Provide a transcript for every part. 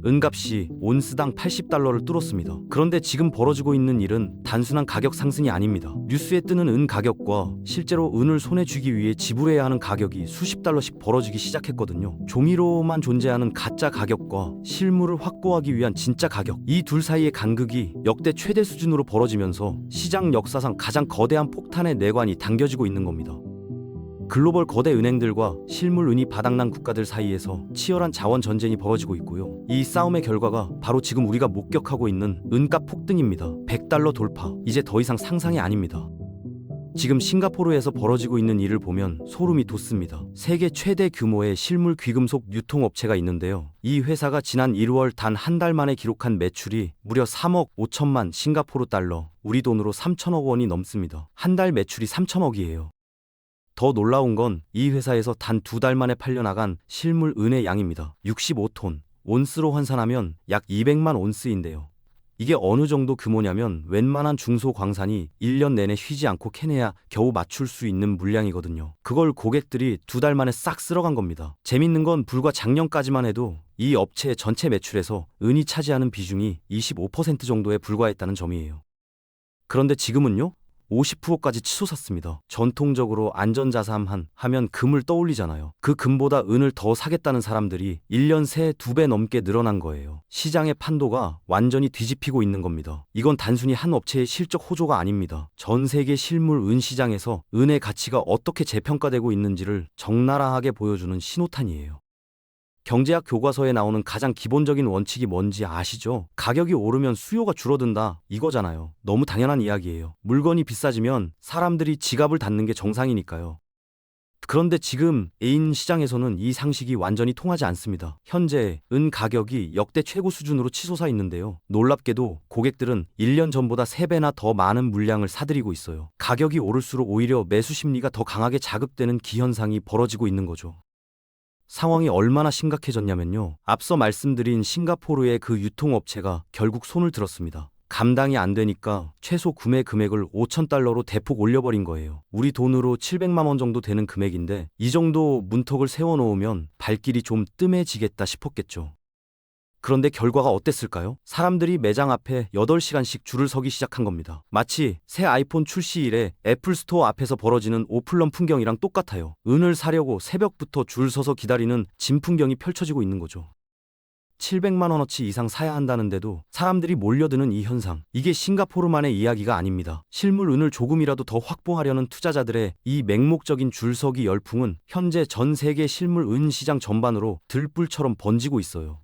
은값이 온스당 $80를 뚫었습니다. 그런데 지금 벌어지고 있는 일은 단순한 가격 상승이 아닙니다. 뉴스에 뜨는 은 가격과 실제로 은을 손에 쥐기 위해 지불해야 하는 가격이 수십 달러씩 벌어지기 시작했거든요. 종이로만 존재하는 가짜 가격과 실물을 확보하기 위한 진짜 가격, 이 둘 사이의 간극이 역대 최대 수준으로 벌어지면서 시장 역사상 가장 거대한 폭탄의 내관이 당겨지고 있는 겁니다. 글로벌 거대 은행들과 실물 은이 바닥난 국가들 사이에서 치열한 자원 전쟁이 벌어지고 있고요. 이 싸움의 결과가 바로 지금 우리가 목격하고 있는 은값 폭등입니다. $100 돌파, 이제 더 이상 상상이 아닙니다. 지금 싱가포르에서 벌어지고 있는 일을 보면 소름이 돋습니다. 세계 최대 규모의 실물 귀금속 유통업체가 있는데요. 이 회사가 지난 1월 단 한 달 만에 기록한 매출이 무려 3억 5천만 싱가포르 달러, 우리 돈으로 3천억 원이 넘습니다. 한 달 매출이 3천억이에요. 더 놀라운 건 이 회사에서 단 2달 만에 팔려나간 실물 은의 양입니다. 65톤, 온스로 환산하면 약 200만 온스인데요. 이게 어느 정도 규모냐면 웬만한 중소광산이 1년 내내 쉬지 않고 캐내야 겨우 맞출 수 있는 물량이거든요. 그걸 고객들이 2달 만에 싹 쓸어간 겁니다. 재밌는 건 불과 작년까지만 해도 이 업체의 전체 매출에서 은이 차지하는 비중이 25% 정도에 불과했다는 점이에요. 그런데 지금은요? 50%까지 치솟았습니다. 전통적으로 안전자산 하면 금을 떠올리잖아요. 그 금보다 은을 더 사겠다는 사람들이 1년 새에 2배 넘게 늘어난 거예요. 시장의 판도가 완전히 뒤집히고 있는 겁니다. 이건 단순히 한 업체의 실적 호조가 아닙니다. 전 세계 실물 은 시장에서 은의 가치가 어떻게 재평가되고 있는지를 적나라하게 보여주는 신호탄이에요. 경제학 교과서에 나오는 가장 기본적인 원칙이 뭔지 아시죠? 가격이 오르면 수요가 줄어든다, 이거잖아요. 너무 당연한 이야기예요. 물건이 비싸지면 사람들이 지갑을 닫는 게 정상이니까요. 그런데 지금 은 시장에서는 이 상식이 완전히 통하지 않습니다. 현재 은 가격이 역대 최고 수준으로 치솟아 있는데요. 놀랍게도 고객들은 1년 전보다 3배나 더 많은 물량을 사들이고 있어요. 가격이 오를수록 오히려 매수 심리가 더 강하게 자극되는 기현상이 벌어지고 있는 거죠. 상황이 얼마나 심각해졌냐면요. 앞서 말씀드린 싱가포르의 그 유통업체가 결국 손을 들었습니다. 감당이 안 되니까 최소 구매 금액을 $5,000로 대폭 올려버린 거예요. 우리 돈으로 700만 원 정도 되는 금액인데 이 정도 문턱을 세워놓으면 발길이 좀 뜸해지겠다 싶었겠죠. 그런데 결과가 어땠을까요? 사람들이 매장 앞에 8시간씩 줄을 서기 시작한 겁니다. 마치 새 아이폰 출시일에 애플 스토어 앞에서 벌어지는 오플런 풍경이랑 똑같아요. 은을 사려고 새벽부터 줄 서서 기다리는 진풍경이 펼쳐지고 있는 거죠. 700만 원어치 이상 사야 한다는데도 사람들이 몰려드는 이 현상, 이게 싱가포르만의 이야기가 아닙니다. 실물 은을 조금이라도 더 확보하려는 투자자들의 이 맹목적인 줄서기 열풍은 현재 전 세계 실물 은 시장 전반으로 들불처럼 번지고 있어요.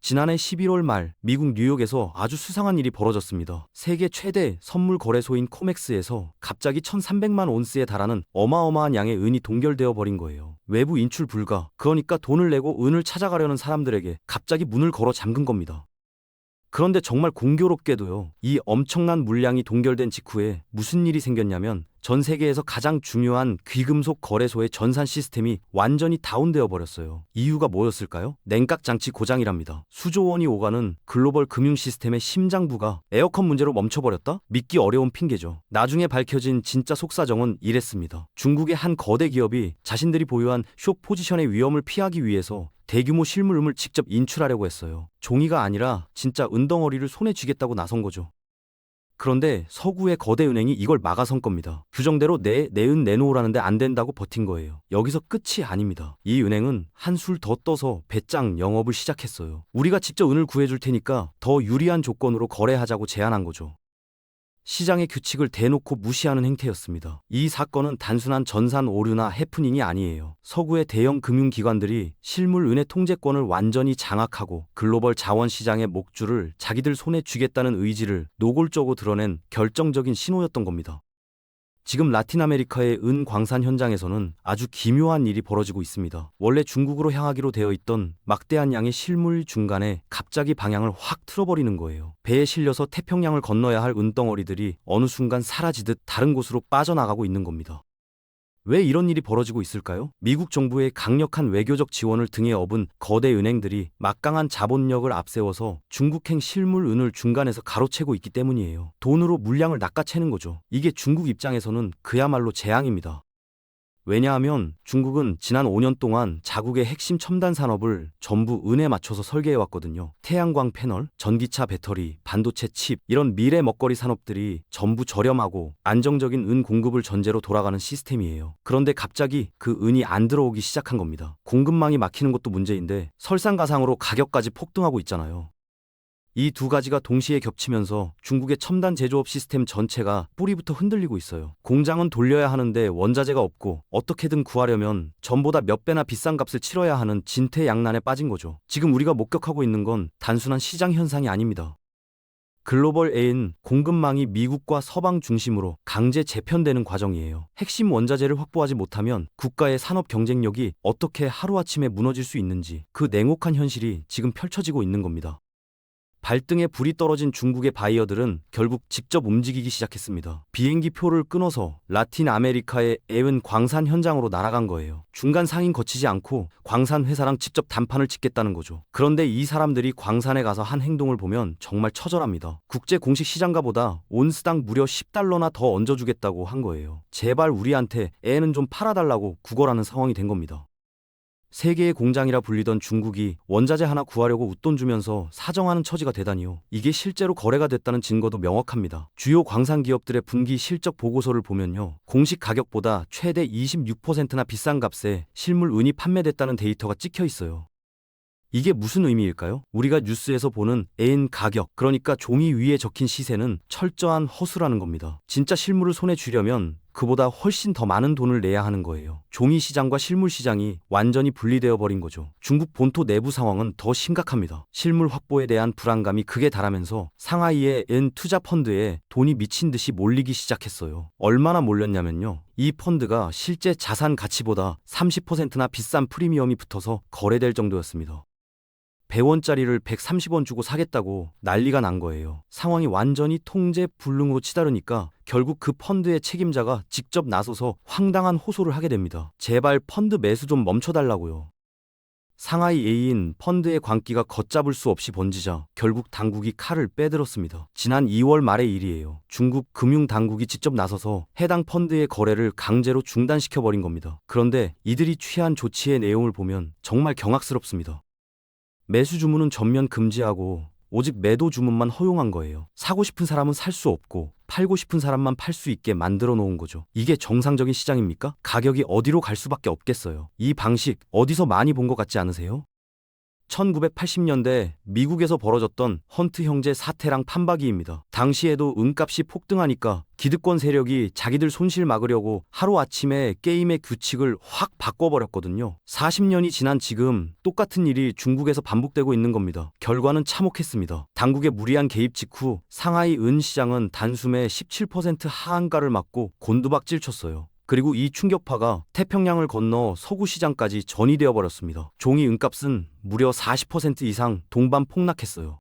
지난해 11월 말 미국 뉴욕에서 아주 수상한 일이 벌어졌습니다. 세계 최대 선물 거래소인 코맥스에서 갑자기 1,300만 온스에 달하는 어마어마한 양의 은이 동결되어 버린 거예요. 외부 인출 불가, 그러니까 돈을 내고 은을 찾아가려는 사람들에게 갑자기 문을 걸어 잠근 겁니다. 그런데 정말 공교롭게도요, 이 엄청난 물량이 동결된 직후에 무슨 일이 생겼냐면 전 세계에서 가장 중요한 귀금속 거래소의 전산 시스템이 완전히 다운되어 버렸어요. 이유가 뭐였을까요? 냉각 장치 고장이랍니다. 수조 원이 오가는 글로벌 금융 시스템의 심장부가 에어컨 문제로 멈춰버렸다? 믿기 어려운 핑계죠. 나중에 밝혀진 진짜 속사정은 이랬습니다. 중국의 한 거대 기업이 자신들이 보유한 숏 포지션의 위험을 피하기 위해서 대규모 실물음을 직접 인출하려고 했어요. 종이가 아니라 진짜 은덩어리를 손에 쥐겠다고 나선 거죠. 그런데 서구의 거대 은행이 이걸 막아선 겁니다. 규정대로 내 은 내놓으라는데 안 된다고 버틴 거예요. 여기서 끝이 아닙니다. 이 은행은 한술 더 떠서 배짱 영업을 시작했어요. 우리가 직접 은을 구해줄 테니까 더 유리한 조건으로 거래하자고 제안한 거죠. 시장의 규칙을 대놓고 무시하는 행태였습니다. 이 사건은 단순한 전산 오류나 해프닝이 아니에요. 서구의 대형 금융기관들이 실물 은의 통제권을 완전히 장악하고 글로벌 자원시장의 목줄을 자기들 손에 쥐겠다는 의지를 노골적으로 드러낸 결정적인 신호였던 겁니다. 지금 라틴 아메리카의 은 광산 현장에서는 아주 기묘한 일이 벌어지고 있습니다. 원래 중국으로 향하기로 되어 있던 막대한 양의 실물 중간에 갑자기 방향을 확 틀어버리는 거예요. 배에 실려서 태평양을 건너야 할 은덩어리들이 어느 순간 사라지듯 다른 곳으로 빠져나가고 있는 겁니다. 왜 이런 일이 벌어지고 있을까요? 미국 정부의 강력한 외교적 지원을 등에 업은 거대 은행들이 막강한 자본력을 앞세워서 중국행 실물 은을 중간에서 가로채고 있기 때문이에요. 돈으로 물량을 낚아채는 거죠. 이게 중국 입장에서는 그야말로 재앙입니다. 왜냐하면 중국은 지난 5년 동안 자국의 핵심 첨단 산업을 전부 은에 맞춰서 설계해왔거든요. 태양광 패널, 전기차 배터리, 반도체 칩 이런 미래 먹거리 산업들이 전부 저렴하고 안정적인 은 공급을 전제로 돌아가는 시스템이에요. 그런데 갑자기 그 은이 안 들어오기 시작한 겁니다. 공급망이 막히는 것도 문제인데 설상가상으로 가격까지 폭등하고 있잖아요. 이 두 가지가 동시에 겹치면서 중국의 첨단 제조업 시스템 전체가 뿌리부터 흔들리고 있어요. 공장은 돌려야 하는데 원자재가 없고 어떻게든 구하려면 전보다 몇 배나 비싼 값을 치러야 하는 진퇴양난에 빠진 거죠. 지금 우리가 목격하고 있는 건 단순한 시장 현상이 아닙니다. 글로벌 A인 공급망이 미국과 서방 중심으로 강제 재편되는 과정이에요. 핵심 원자재를 확보하지 못하면 국가의 산업 경쟁력이 어떻게 하루아침에 무너질 수 있는지 그 냉혹한 현실이 지금 펼쳐지고 있는 겁니다. 발등에 불이 떨어진 중국의 바이어들은 결국 직접 움직이기 시작했습니다. 비행기 표를 끊어서 라틴 아메리카의 애은 광산 현장으로 날아간 거예요. 중간 상인 거치지 않고 광산 회사랑 직접 단판을 짓겠다는 거죠. 그런데 이 사람들이 광산에 가서 한 행동을 보면 정말 처절합니다. 국제 공식 시장가보다 온스당 무려 10달러나 더 얹어주겠다고 한 거예요. 제발 우리한테 애는 좀 팔아달라고 구걸하는 상황이 된 겁니다. 세계의 공장이라 불리던 중국이 원자재 하나 구하려고 웃돈 주면서 사정하는 처지가 되다니요. 이게 실제로 거래가 됐다는 증거도 명확합니다. 주요 광산 기업들의 분기 실적 보고서를 보면요. 공식 가격보다 최대 26%나 비싼 값에 실물 은이 판매됐다는 데이터가 찍혀 있어요. 이게 무슨 의미일까요? 우리가 뉴스에서 보는 애인 가격, 그러니까 종이 위에 적힌 시세는 철저한 허수라는 겁니다. 진짜 실물을 손에 쥐려면 그보다 훨씬 더 많은 돈을 내야 하는 거예요. 종이 시장과 실물 시장이 완전히 분리되어 버린 거죠. 중국 본토 내부 상황은 더 심각합니다. 실물 확보에 대한 불안감이 극에 달하면서 상하이의 엔 투자 펀드에 돈이 미친 듯이 몰리기 시작했어요. 얼마나 몰렸냐면요. 이 펀드가 실제 자산 가치보다 30%나 비싼 프리미엄이 붙어서 거래될 정도였습니다. 100원짜리를 130원 주고 사겠다고 난리가 난 거예요. 상황이 완전히 통제 불능으로 치달으니까 결국 그 펀드의 책임자가 직접 나서서 황당한 호소를 하게 됩니다. 제발 펀드 매수 좀 멈춰달라고요. 상하이 A인 펀드의 광기가 걷잡을 수 없이 번지자 결국 당국이 칼을 빼들었습니다. 지난 2월 말의 일이에요. 중국 금융당국이 직접 나서서 해당 펀드의 거래를 강제로 중단시켜버린 겁니다. 그런데 이들이 취한 조치의 내용을 보면 정말 경악스럽습니다. 매수 주문은 전면 금지하고 오직 매도 주문만 허용한 거예요. 사고 싶은 사람은 살 수 없고 팔고 싶은 사람만 팔 수 있게 만들어 놓은 거죠. 이게 정상적인 시장입니까? 가격이 어디로 갈 수밖에 없겠어요. 이 방식 어디서 많이 본 것 같지 않으세요? 1980년대 미국에서 벌어졌던 헌트 형제 사태랑 판박이입니다. 당시에도 은값이 폭등하니까 기득권 세력이 자기들 손실 막으려고 하루아침에 게임의 규칙을 확 바꿔버렸거든요. 40년이 지난 지금 똑같은 일이 중국에서 반복되고 있는 겁니다. 결과는 참혹했습니다. 당국의 무리한 개입 직후 상하이 은 시장은 단숨에 17% 하한가를 맞고 곤두박질 쳤어요. 그리고 이 충격파가 태평양을 건너 서구 시장까지 전이되어 버렸습니다. 종이 은값은 무려 40% 이상 동반 폭락했어요.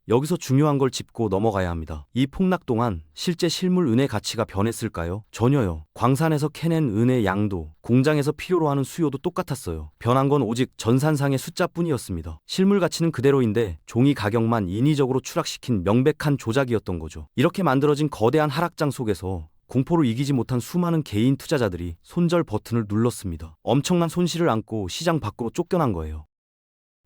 여기서 중요한 걸 짚고 넘어가야 합니다. 이 폭락 동안 실제 실물 은의 가치가 변했을까요? 전혀요. 광산에서 캐낸 은의 양도, 공장에서 필요로 하는 수요도 똑같았어요. 변한 건 오직 전산상의 숫자뿐이었습니다. 실물 가치는 그대로인데 종이 가격만 인위적으로 추락시킨 명백한 조작이었던 거죠. 이렇게 만들어진 거대한 하락장 속에서 공포를 이기지 못한 수많은 개인 투자자들이 손절 버튼을 눌렀습니다. 엄청난 손실을 안고 시장 밖으로 쫓겨난 거예요.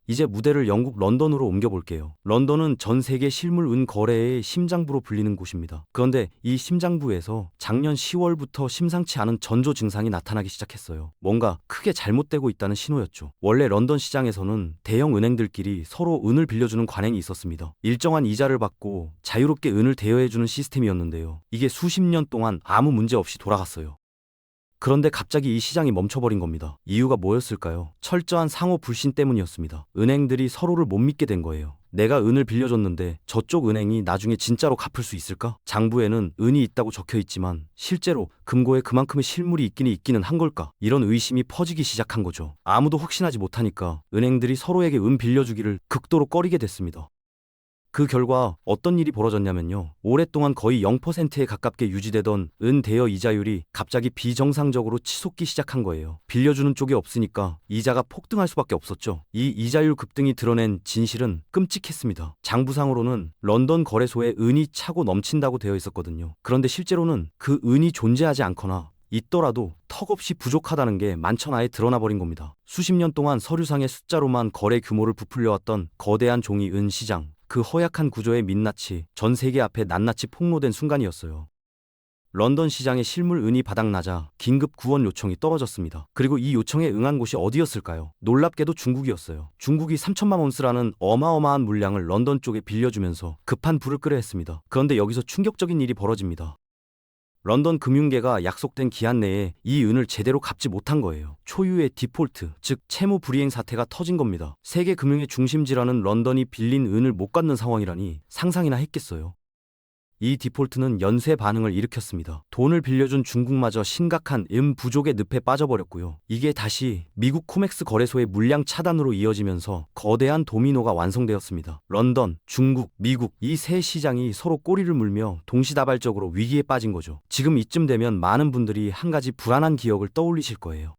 이제 무대를 영국 런던으로 옮겨볼게요. 런던은 전 세계 실물 은 거래의 심장부로 불리는 곳입니다. 그런데 이 심장부에서 작년 10월부터 심상치 않은 전조 증상이 나타나기 시작했어요. 뭔가 크게 잘못되고 있다는 신호였죠. 원래 런던 시장에서는 대형 은행들끼리 서로 은을 빌려주는 관행이 있었습니다. 일정한 이자를 받고 자유롭게 은을 대여해주는 시스템이었는데요. 이게 수십 년 동안 아무 문제 없이 돌아갔어요. 그런데 갑자기 이 시장이 멈춰버린 겁니다. 이유가 뭐였을까요? 철저한 상호 불신 때문이었습니다. 은행들이 서로를 못 믿게 된 거예요. 내가 은을 빌려줬는데 저쪽 은행이 나중에 진짜로 갚을 수 있을까? 장부에는 은이 있다고 적혀 있지만 실제로 금고에 그만큼의 실물이 있기는 한 걸까? 이런 의심이 퍼지기 시작한 거죠. 아무도 확신하지 못하니까 은행들이 서로에게 은 빌려주기를 극도로 꺼리게 됐습니다. 그 결과 어떤 일이 벌어졌냐면요. 오랫동안 거의 0%에 가깝게 유지되던 은 대여 이자율이 갑자기 비정상적으로 치솟기 시작한 거예요. 빌려주는 쪽이 없으니까 이자가 폭등할 수밖에 없었죠. 이 이자율 급등이 드러낸 진실은 끔찍했습니다. 장부상으로는 런던 거래소에 은이 차고 넘친다고 되어 있었거든요. 그런데 실제로는 그 은이 존재하지 않거나 있더라도 턱없이 부족하다는 게 만천하에 드러나 버린 겁니다. 수십 년 동안 서류상의 숫자로만 거래 규모를 부풀려왔던 거대한 종이 은 시장, 그 허약한 구조의 민낯이 전 세계 앞에 낱낱이 폭로된 순간이었어요. 런던 시장의 실물 은이 바닥나자 긴급 구원 요청이 떨어졌습니다. 그리고 이 요청에 응한 곳이 어디였을까요? 놀랍게도 중국이었어요. 중국이 3천만 온스라는 어마어마한 물량을 런던 쪽에 빌려주면서 급한 불을 끄려 했습니다. 그런데 여기서 충격적인 일이 벌어집니다. 런던 금융계가 약속된 기한 내에 이 은을 제대로 갚지 못한 거예요. 초유의 디폴트, 즉 채무 불이행 사태가 터진 겁니다. 세계 금융의 중심지라는 런던이 빌린 은을 못 갚는 상황이라니 상상이나 했겠어요. 이 디폴트는 연쇄 반응을 일으켰습니다. 돈을 빌려준 중국마저 심각한 부족의 늪에 빠져버렸고요. 이게 다시 미국 코맥스 거래소의 물량 차단으로 이어지면서 거대한 도미노가 완성되었습니다. 런던, 중국, 미국 이 세 시장이 서로 꼬리를 물며 동시다발적으로 위기에 빠진 거죠. 지금 이쯤 되면 많은 분들이 한 가지 불안한 기억을 떠올리실 거예요.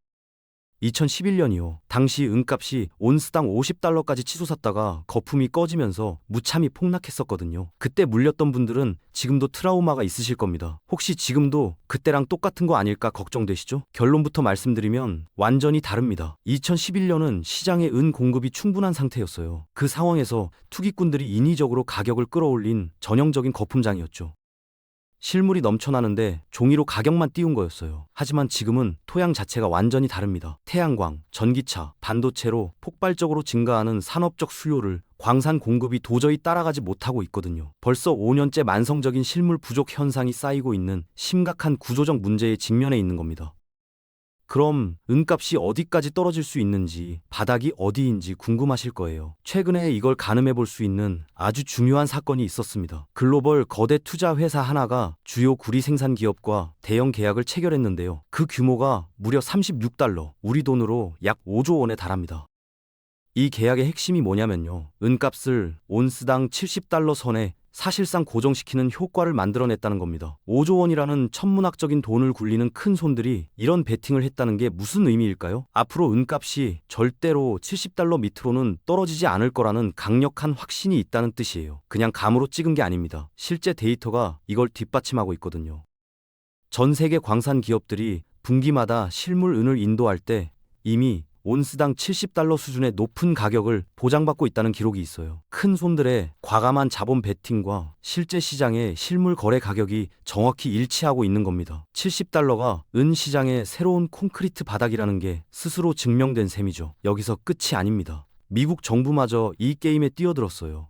2011년이요. 당시 은값이 온스당 50달러까지 치솟았다가 거품이 꺼지면서 무참히 폭락했었거든요. 그때 물렸던 분들은 지금도 트라우마가 있으실 겁니다. 혹시 지금도 그때랑 똑같은 거 아닐까 걱정되시죠? 결론부터 말씀드리면 완전히 다릅니다. 2011년은 시장의 은 공급이 충분한 상태였어요. 그 상황에서 투기꾼들이 인위적으로 가격을 끌어올린 전형적인 거품장이었죠. 실물이 넘쳐나는데 종이로 가격만 띄운 거였어요. 하지만 지금은 토양 자체가 완전히 다릅니다. 태양광, 전기차, 반도체로 폭발적으로 증가하는 산업적 수요를 광산 공급이 도저히 따라가지 못하고 있거든요. 벌써 5년째 만성적인 실물 부족 현상이 쌓이고 있는 심각한 구조적 문제에 직면해 있는 겁니다. 그럼 은값이 어디까지 떨어질 수 있는지, 바닥이 어디인지 궁금하실 거예요. 최근에 이걸 가늠해 볼 수 있는 아주 중요한 사건이 있었습니다. 글로벌 거대 투자 회사 하나가 주요 구리 생산 기업과 대형 계약을 체결했는데요. 그 규모가 무려 36달러, 우리 돈으로 약 5조 원에 달합니다. 이 계약의 핵심이 뭐냐면요. 은값을 온스당 70달러 선에 사실상 고정시키는 효과를 만들어냈다는 겁니다. 5조 원이라는 천문학적인 돈을 굴리는 큰 손들이 이런 베팅을 했다는 게 무슨 의미일까요? 앞으로 은값이 절대로 70달러 밑으로는 떨어지지 않을 거라는 강력한 확신이 있다는 뜻이에요. 그냥 감으로 찍은 게 아닙니다. 실제 데이터가 이걸 뒷받침하고 있거든요. 전 세계 광산 기업들이 분기마다 실물 은을 인도할 때 이미 온스당 70달러 수준의 높은 가격을 보장받고 있다는 기록이 있어요. 큰 손들의 과감한 자본 베팅과 실제 시장의 실물 거래 가격이 정확히 일치하고 있는 겁니다. 70달러가 은 시장의 새로운 콘크리트 바닥이라는 게 스스로 증명된 셈이죠. 여기서 끝이 아닙니다. 미국 정부마저 이 게임에 뛰어들었어요.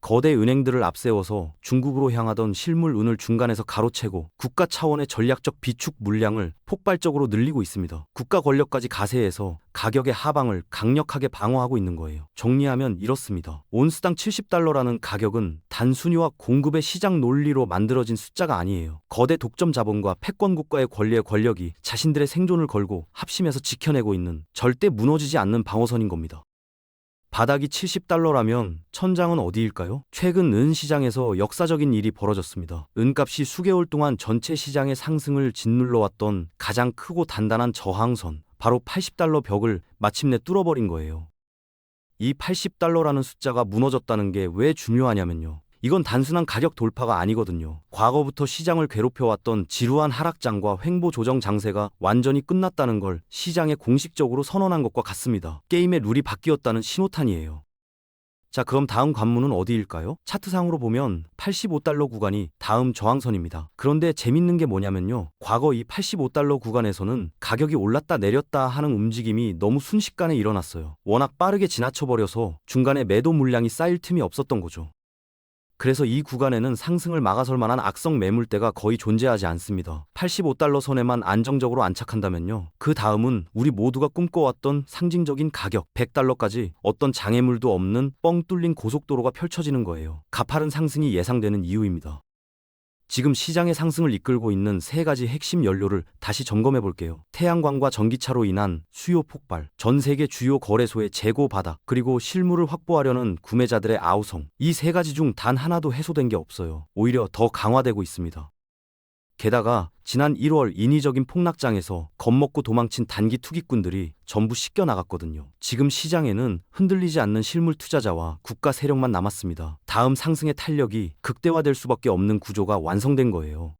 거대 은행들을 앞세워서 중국으로 향하던 실물 은을 중간에서 가로채고 국가 차원의 전략적 비축 물량을 폭발적으로 늘리고 있습니다. 국가 권력까지 가세해서 가격의 하방을 강력하게 방어하고 있는 거예요. 정리하면 이렇습니다. 온스당 70달러라는 가격은 단순히와 공급의 시장 논리로 만들어진 숫자가 아니에요. 거대 독점 자본과 패권 국가의 권리의 권력이 자신들의 생존을 걸고 합심해서 지켜내고 있는 절대 무너지지 않는 방어선인 겁니다. 바닥이 70달러라면 천장은 어디일까요? 최근 은 시장에서 역사적인 일이 벌어졌습니다. 은값이 수개월 동안 전체 시장의 상승을 짓눌러왔던 가장 크고 단단한 저항선, 바로 80달러 벽을 마침내 뚫어버린 거예요. 이 80달러라는 숫자가 무너졌다는 게 왜 중요하냐면요. 이건 단순한 가격 돌파가 아니거든요. 과거부터 시장을 괴롭혀왔던 지루한 하락장과 횡보 조정 장세가 완전히 끝났다는 걸 시장에 공식적으로 선언한 것과 같습니다. 게임의 룰이 바뀌었다는 신호탄이에요. 자, 그럼 다음 관문은 어디일까요? 차트상으로 보면 85달러 구간이 다음 저항선입니다. 그런데 재밌는 게 뭐냐면요. 과거 이 85달러 구간에서는 가격이 올랐다 내렸다 하는 움직임이 너무 순식간에 일어났어요. 워낙 빠르게 지나쳐버려서 중간에 매도 물량이 쌓일 틈이 없었던 거죠. 그래서 이 구간에는 상승을 막아설 만한 악성 매물대가 거의 존재하지 않습니다. 85달러 선에만 안정적으로 안착한다면요. 그 다음은 우리 모두가 꿈꿔왔던 상징적인 가격 100달러까지 어떤 장애물도 없는 뻥 뚫린 고속도로가 펼쳐지는 거예요. 가파른 상승이 예상되는 이유입니다. 지금 시장의 상승을 이끌고 있는 세 가지 핵심 연료를 다시 점검해 볼게요. 태양광과 전기차로 인한 수요 폭발, 전 세계 주요 거래소의 재고 바닥, 그리고 실물을 확보하려는 구매자들의 아우성. 이 세 가지 중 단 하나도 해소된 게 없어요. 오히려 더 강화되고 있습니다. 게다가 지난 1월 인위적인 폭락장에서 겁먹고 도망친 단기 투기꾼들이 전부 씻겨나갔거든요. 지금 시장에는 흔들리지 않는 실물 투자자와 국가 세력만 남았습니다. 다음 상승의 탄력이 극대화될 수밖에 없는 구조가 완성된 거예요.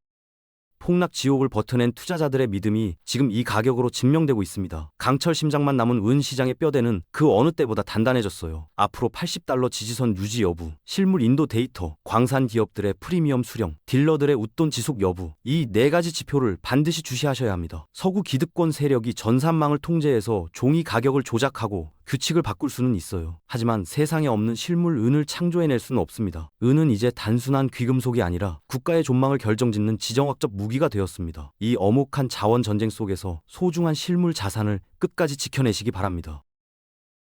폭락 지옥을 버텨낸 투자자들의 믿음이 지금 이 가격으로 증명되고 있습니다. 강철 심장만 남은 은 시장의 뼈대는 그 어느 때보다 단단해졌어요. 앞으로 80달러 지지선 유지 여부, 실물 인도 데이터, 광산 기업들의 프리미엄 수령, 딜러들의 웃돈 지속 여부, 이 네 가지 지표를 반드시 주시하셔야 합니다. 서구 기득권 세력이 전산망을 통제해서 종이 가격을 조작하고 규칙을 바꿀 수는 있어요. 하지만 세상에 없는 실물 은을 창조해낼 수는 없습니다. 은은 이제 단순한 귀금속이 아니라 국가의 존망을 결정짓는 지정학적 무기가 되었습니다. 이 엄혹한 자원 전쟁 속에서 소중한 실물 자산을 끝까지 지켜내시기 바랍니다.